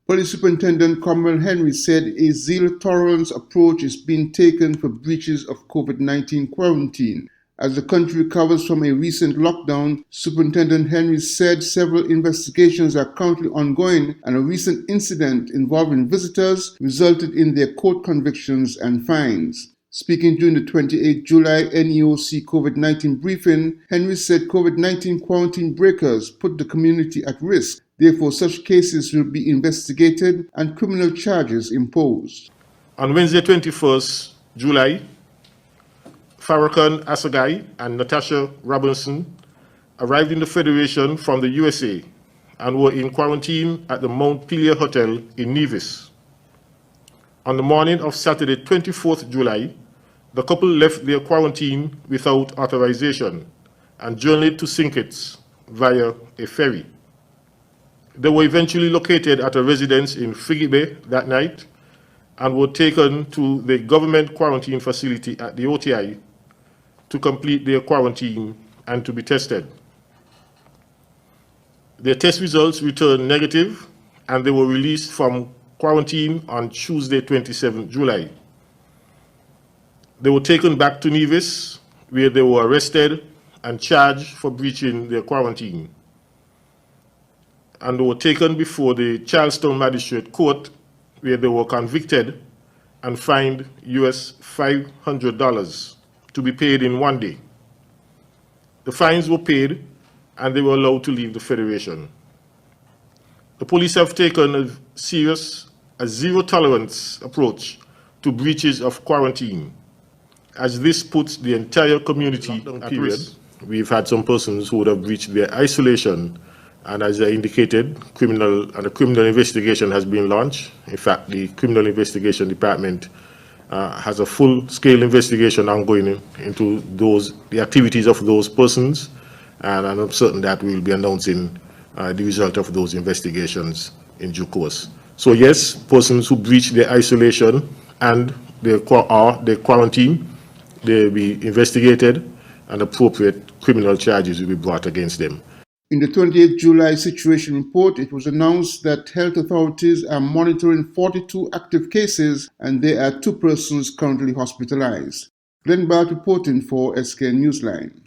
Police Superintendent Cromwell Henry said a zero-tolerance approach is being taken for breaches of COVID-19 quarantine. As the country recovers from a recent lockdown, Superintendent Henry said several investigations are currently ongoing and a recent incident involving visitors resulted in their court convictions and fines. Speaking during the 28 July NEOC COVID-19 briefing, Henry said COVID-19 quarantine breakers put the community at risk. Therefore, such cases will be investigated and criminal charges imposed. On Wednesday, 21st July, Farrakhan Asagai and Natasha Robinson arrived in the Federation from the USA and were in quarantine at the Mount Pelier Hotel in Nevis. On the morning of Saturday, 24th July, the couple left their quarantine without authorization and journeyed to St. Kitts via a ferry. They were eventually located at a residence in Frigate Bay that night and were taken to the government quarantine facility at the OTI to complete their quarantine and to be tested. Their test results returned negative and they were released from quarantine on Tuesday, 27 July. They were taken back to Nevis, where they were arrested and charged for breaching their quarantine. And they were taken before the Charlestown Magistrate Court, where they were convicted and fined US $500 to be paid in one day. The fines were paid and they were allowed to leave the Federation. The police have taken a zero-tolerance approach to breaches of quarantine, as this puts the entire community at risk. We've had some persons who would have breached their isolation, and as I indicated, a criminal investigation has been launched. In fact, the Criminal Investigation Department has a full-scale investigation ongoing into the activities of those persons, and I'm certain that we will be announcing the result of those investigations in due course. So yes, persons who breach their isolation and their quarantine, they will be investigated and appropriate criminal charges will be brought against them. In the 28th July situation report, it was announced that health authorities are monitoring 42 active cases and there are 2 persons currently hospitalized. Glenn Bart reporting for SK Newsline.